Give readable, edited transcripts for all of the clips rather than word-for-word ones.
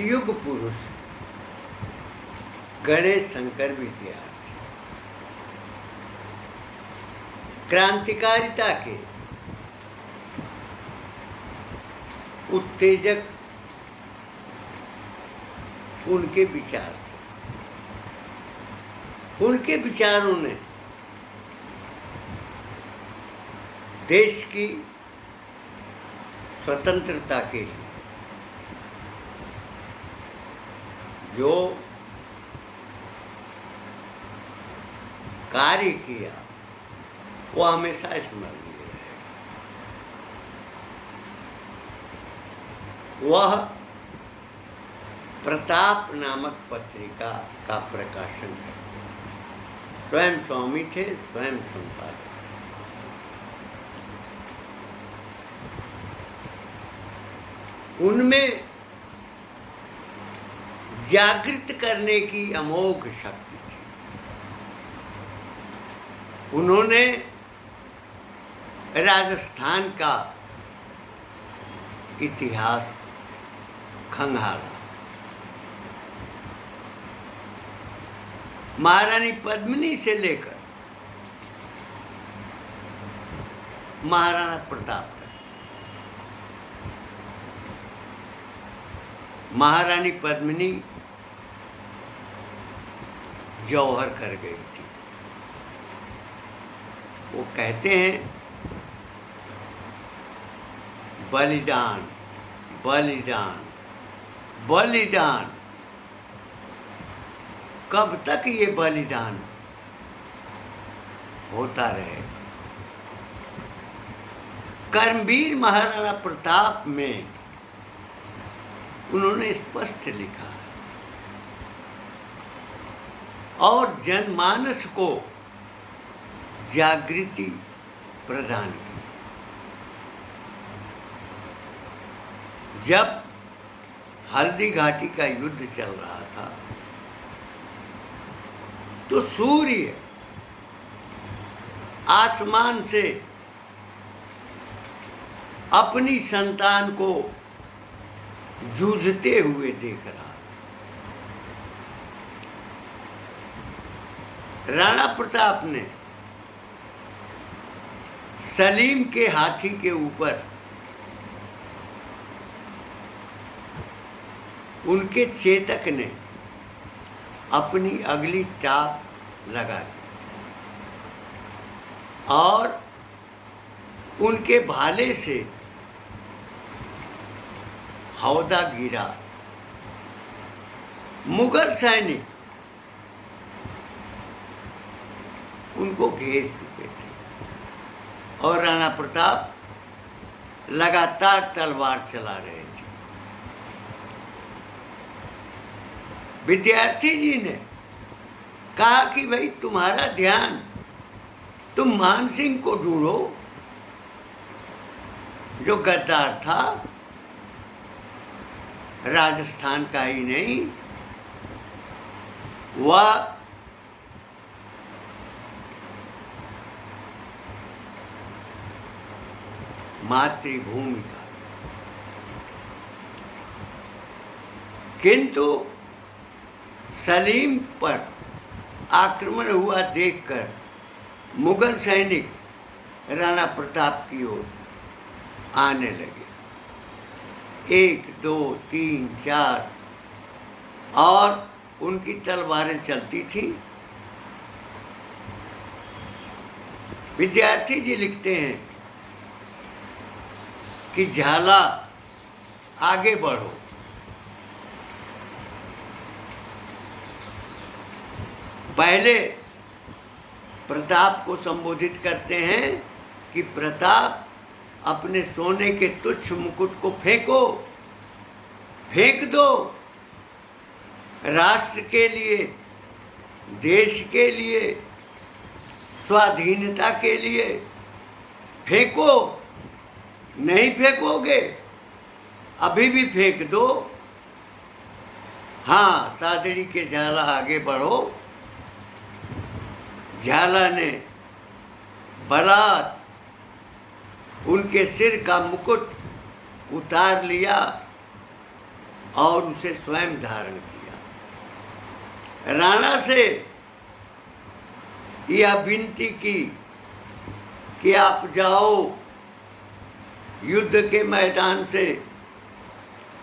युग पुरुष गणेश शंकर विद्यार्थी क्रांतिकारिता के उत्तेजक उनके विचार थे। उनके विचारों ने देश की स्वतंत्रता के लिए जो कार्य किया वो हमेशा स्मरणीय रहेगा। वह प्रताप नामक पत्रिका का प्रकाशन करते थे। स्वयं स्वामी थे, स्वयं संपादक। उनमें जागृत करने की अमोघ शक्ति थी। उन्होंने राजस्थान का इतिहास खंगाला। महारानी पद्मिनी से लेकर महाराणा प्रताप तक। महारानी पद्मिनी जौहर कर गई थी। वो कहते हैं बलिदान बलिदान बलिदान। कब तक ये बलिदान होता रहेगा? कर्मवीर महाराणा प्रताप में उन्होंने स्पष्ट लिखा और जनमानस को जागृति प्रदान की। जब हल्दी घाटी का युद्ध चल रहा था तो सूर्य आसमान से अपनी संतान को जूझते हुए देख रहा। राणा प्रताप ने सलीम के हाथी के ऊपर उनके चेतक ने अपनी अगली टाप लगा दी और उनके भाले से हौदा गिरा। मुगल सैनिक उनको घेर चुके थे और राणा प्रताप लगातार तलवार चला रहे थे। विद्यार्थी जी ने कहा कि भाई तुम्हारा ध्यान, तुम मान सिंह को ढूंढो जो गद्दार था, राजस्थान का ही नहीं, वह मातृभूमि का। किंतु सलीम पर आक्रमण हुआ देखकर मुगल सैनिक राणा प्रताप की ओर आने लगे। 1, 2, 3, 4 और उनकी तलवारें चलती थी। विद्यार्थी जी लिखते हैं कि झाला आगे बढ़ो। पहले प्रताप को संबोधित करते हैं कि प्रताप अपने सोने के तुच्छ मुकुट को फेंको, फेंक दो। राष्ट्र के लिए, देश के लिए, स्वाधीनता के लिए फेंको। नहीं फेंकोगे, अभी भी फेंक दो। हाँ, सादड़ी के झाला आगे बढ़ो। झाला ने बलात् उनके सिर का मुकुट उतार लिया और उसे स्वयं धारण किया। राणा से यह विनती की कि आप जाओ युद्ध के मैदान से,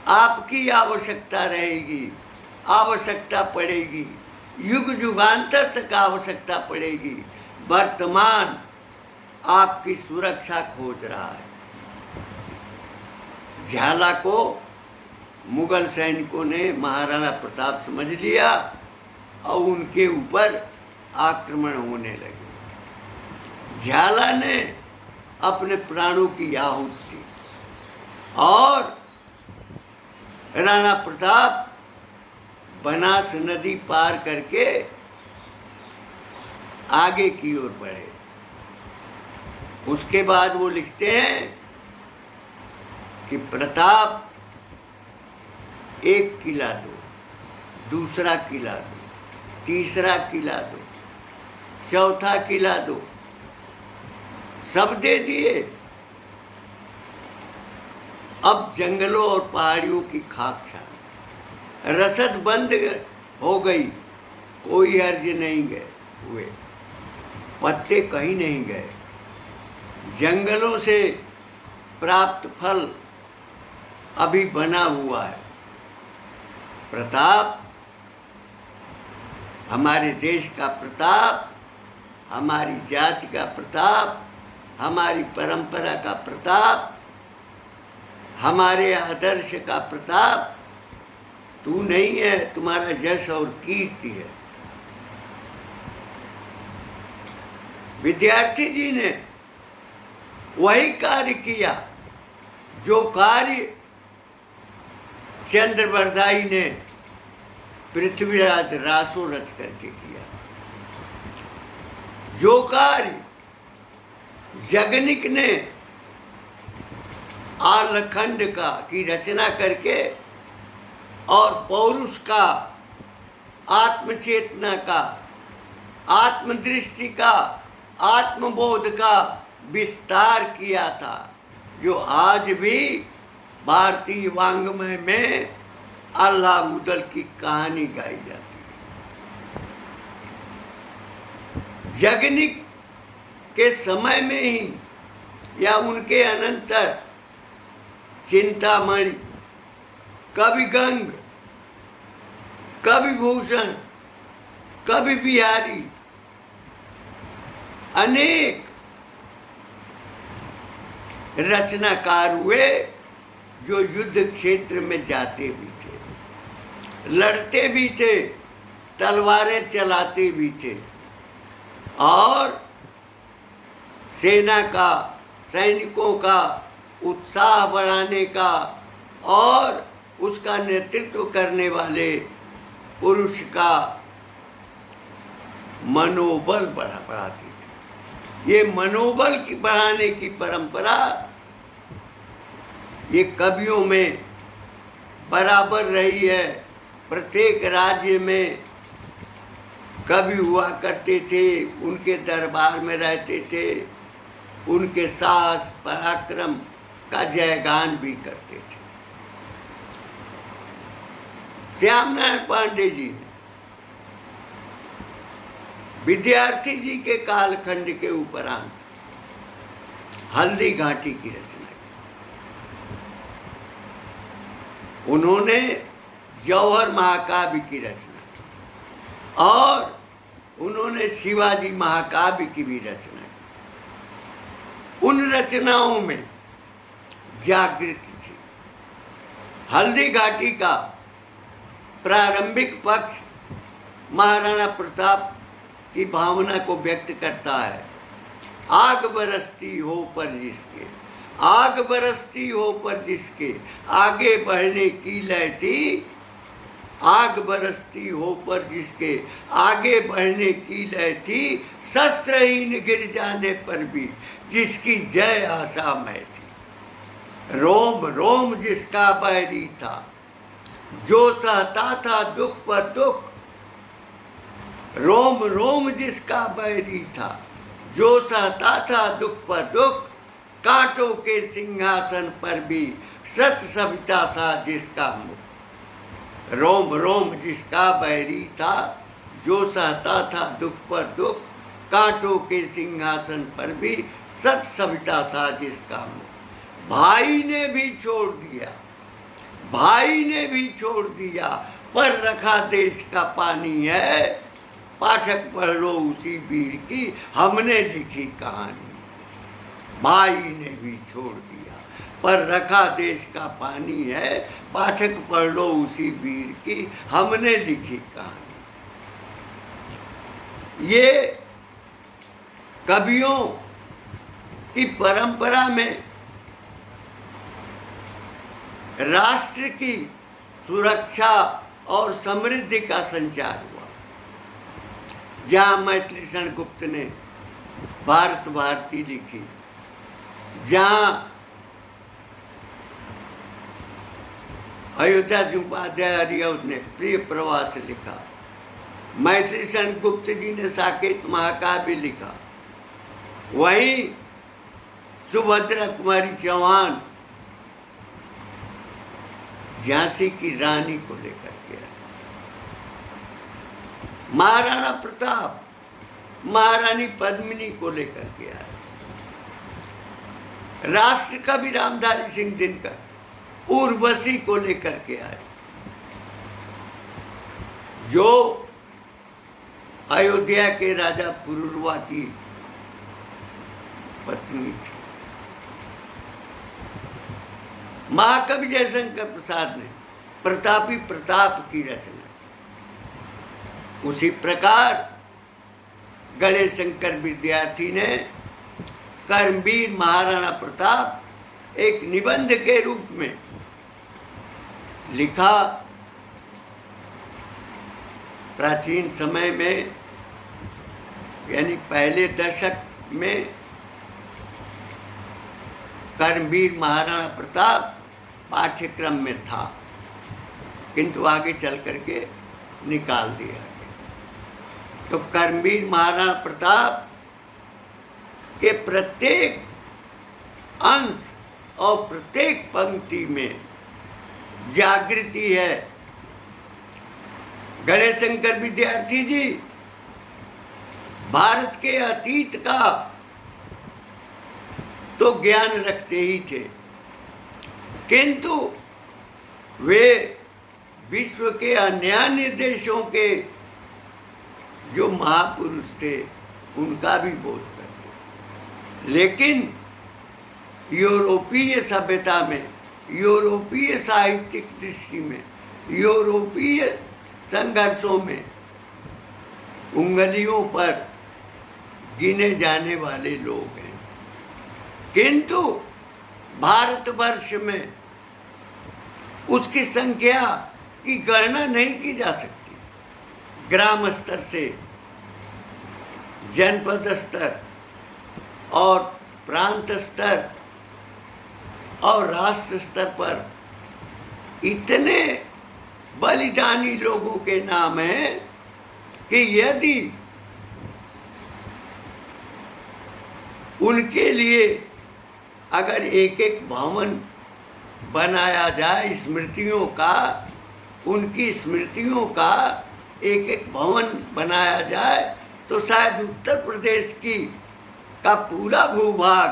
आपकी आवश्यकता रहेगी, आवश्यकता पड़ेगी, युग युगांतर तक आवश्यकता पड़ेगी। वर्तमान आपकी सुरक्षा खोज रहा है। झाला को मुगल सैनिकों ने महाराणा प्रताप समझ लिया और उनके ऊपर आक्रमण होने लगे। झाला ने अपने प्राणों की आहुति दी और राणा प्रताप बनास नदी पार करके आगे की ओर बढ़े। उसके बाद वो लिखते हैं कि प्रताप एक किला दो, दूसरा किला दो, तीसरा किला दो, चौथा किला दो, सब दे दिए। अब जंगलों और पहाड़ियों की खाक छान, रसद बंद हो गई, कोई अर्ज नहीं गए हुए, पत्ते कहीं नहीं गए। जंगलों से प्राप्त फल अभी बना हुआ है। प्रताप, हमारे देश का प्रताप, हमारी जाति का प्रताप, हमारी परंपरा का प्रताप, हमारे आदर्श का प्रताप तू नहीं है, तुम्हारा यश और कीर्ति है। विद्यार्थी जी ने वही कार्य किया जो कार्य चंद्रवरदाई ने पृथ्वीराज रासो रच करके किया, जो कार्य जगनिक ने आलखंड का की रचना करके और पौरुष का, आत्मचेतना का, आत्मदृष्टि का, आत्मबोध का विस्तार किया था, जो आज भी भारतीय वाङ्मय में अल्लाह की कहानी गाई जाती है। जगनिक के समय में ही या उनके अनंतर चिंतामणि, कवि गंग, कवि भूषण, कवि बिहारी, अनेक रचनाकार हुए जो युद्ध क्षेत्र में जाते भी थे, लड़ते भी थे, तलवारें चलाते भी थे और सेना का, सैनिकों का उत्साह बढ़ाने का और उसका नेतृत्व करने वाले पुरुष का मनोबल बढ़ाते थे। ये मनोबल की बढ़ाने की परंपरा ये कवियों में बराबर रही है। प्रत्येक राज्य में कवि हुआ करते थे, उनके दरबार में रहते थे, उनके साहस पराक्रम का जयगान भी करते थे। श्यामनारायण पांडे जी ने विद्यार्थी जी के कालखंड के उपरांत हल्दी घाटी की रचना की। उन्होंने जौहर महाकाव्य की रचना की और उन्होंने शिवाजी महाकाव्य की भी रचना की। उन रचनाओं में जागृति थी। हल्दी घाटी का प्रारंभिक पक्ष महाराणा प्रताप की भावना को व्यक्त करता है। आग बरसती हो पर जिसके, आग बरसती हो पर जिसके, आगे बढ़ने की लय थी। आग बरसती हो पर जिसके, आगे बढ़ने की लय थी। शस्त्रहीन गिर जाने पर भी जिसकी जय आशा में थी। रोम रोम जिसका बैरी था, जो सहता था दुख पर दुख। रोम रोम जिसका बैरी था, जो सहता था दुख पर दुख। कांटों के सिंहासन पर भी सत सविता सा जिसका मुख। रोम रोम जिसका बैरी था, जो सहता था दुख पर दुख, कांटों के सिंहासन पर भी सत सविता सा जिसका मुख। भाई ने भी छोड़ दिया, भाई ने भी छोड़ दिया, पर रखा देश का पानी है। पाठक पढ़ लो उसी वीर की हमने लिखी कहानी। भाई ने भी छोड़ दिया, पर रखा देश का पानी है। पाठक पढ़ लो उसी वीर की हमने लिखी कहानी। ये कवियों की परंपरा में राष्ट्र की सुरक्षा और समृद्धि का संचार हुआ। जहाँ मैथिली शरण गुप्त ने भारत भारती लिखी, जहाँ अयोध्या सिंह उपाध्याय हरिऔध ने प्रिय प्रवास लिखा, मैथिली शरण गुप्त जी ने साकेत महाकाव्य लिखा, वहीं सुभद्रा कुमारी चौहान झांसी की रानी को लेकर के आए। महाराणा प्रताप महारानी पद्मिनी को लेकर के आए। राष्ट्र कवि रामधारी सिंह दिनकर उर्वशी को लेकर के आए, जो अयोध्या के राजा पुरुरवा की पत्नी थी। महाकवि जयशंकर प्रसाद ने प्रतापी प्रताप की रचना। उसी प्रकार गणेश शंकर विद्यार्थी ने कर्मवीर महाराणा प्रताप एक निबंध के रूप में लिखा। प्राचीन समय में यानी पहले दशक में कर्मवीर महाराणा प्रताप पाठ्यक्रम में था, किंतु आगे चल करके निकाल दिया गया। तो कर्मवीर महाराणा प्रताप के प्रत्येक अंश और प्रत्येक पंक्ति में जागृति है। गणेश शंकर विद्यार्थी जी भारत के अतीत का तो ज्ञान रखते ही थे, किंतु वे विश्व के अन्य देशों के जो महापुरुष थे उनका भी बोध करते। लेकिन यूरोपीय सभ्यता में, यूरोपीय साहित्यिक दृष्टि में, यूरोपीय संघर्षों में उंगलियों पर गिने जाने वाले लोग हैं, किंतु भारतवर्ष में उसकी संख्या की गणना नहीं की जा सकती। ग्राम स्तर से जनपद स्तर और प्रांत स्तर और राष्ट्र स्तर पर इतने बलिदानी लोगों के नाम हैं कि यदि उनके लिए अगर एक एक भवन बनाया जाए स्मृतियों का, उनकी स्मृतियों का एक एक भवन बनाया जाए तो शायद उत्तर प्रदेश की का पूरा भूभाग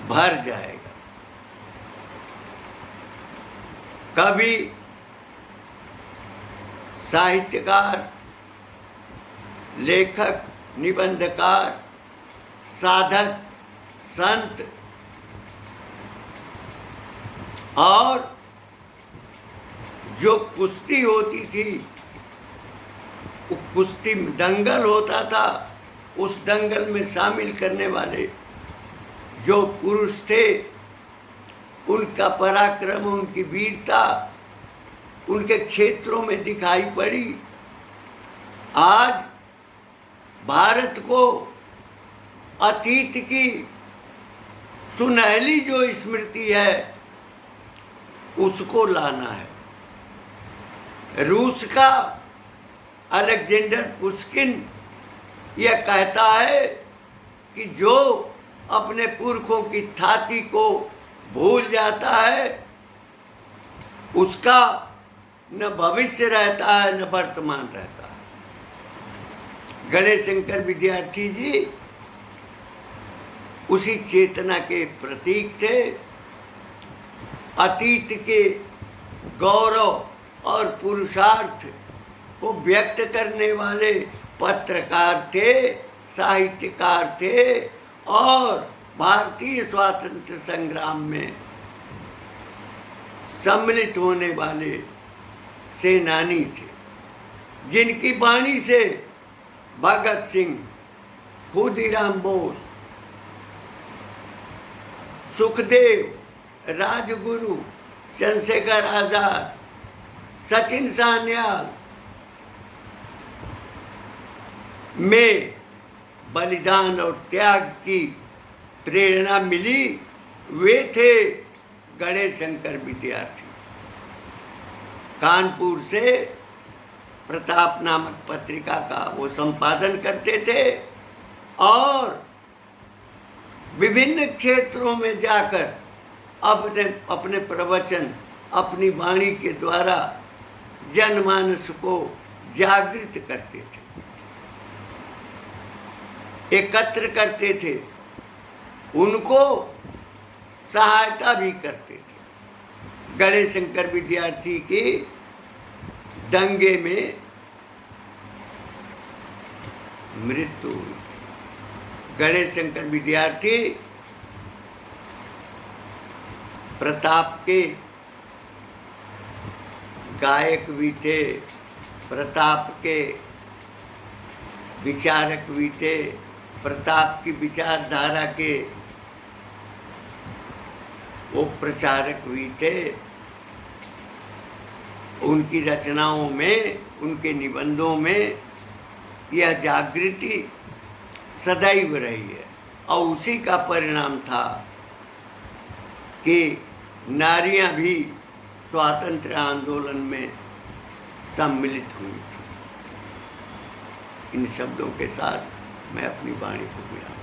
भर जाएगा। कवि, साहित्यकार, लेखक, निबंधकार, साधक, संत और जो कुश्ती होती थी, वो कुश्ती दंगल होता था, उस दंगल में शामिल करने वाले जो पुरुष थे, उनका पराक्रम, उनकी वीरता उनके क्षेत्रों में दिखाई पड़ी। आज भारत को अतीत की सुनहली जो स्मृति है उसको लाना है। रूस का अलेक्जेंडर पुश्किन यह कहता है कि जो अपने पुरखों की थाती को भूल जाता है उसका न भविष्य रहता है न वर्तमान रहता है। गणेश शंकर विद्यार्थी जी उसी चेतना के प्रतीक थे। अतीत के गौरव और पुरुषार्थ को व्यक्त करने वाले पत्रकार थे, साहित्यकार थे और भारतीय स्वातंत्र संग्राम में सम्मिलित होने वाले सेनानी थे, जिनकी वाणी से भगत सिंह, खुदीराम बोस, सुखदेव, राजगुरु, चंद्रशेखर आजाद, सचिन सान्याल में बलिदान और त्याग की प्रेरणा मिली। वे थे गणेश शंकर विद्यार्थी। कानपुर से प्रताप नामक पत्रिका का वो संपादन करते थे और विभिन्न क्षेत्रों में जाकर अपने प्रवचन, अपनी वाणी के द्वारा जनमानस को जागृत करते थे, एकत्र करते थे, उनको सहायता भी करते थे। गणेश शंकर विद्यार्थी की दंगे में मृत्यु हुई। गणेश शंकर विद्यार्थी प्रताप के गायक भी थे, प्रताप के विचारक भी थे, प्रताप की विचारधारा के वो प्रचारक भी थे। उनकी रचनाओं में, उनके निबंधों में यह जागृति सदैव रही है और उसी का परिणाम था कि नारियां भी स्वातंत्र आंदोलन में सम्मिलित हुई थी। इन शब्दों के साथ मैं अपनी वाणी को विराम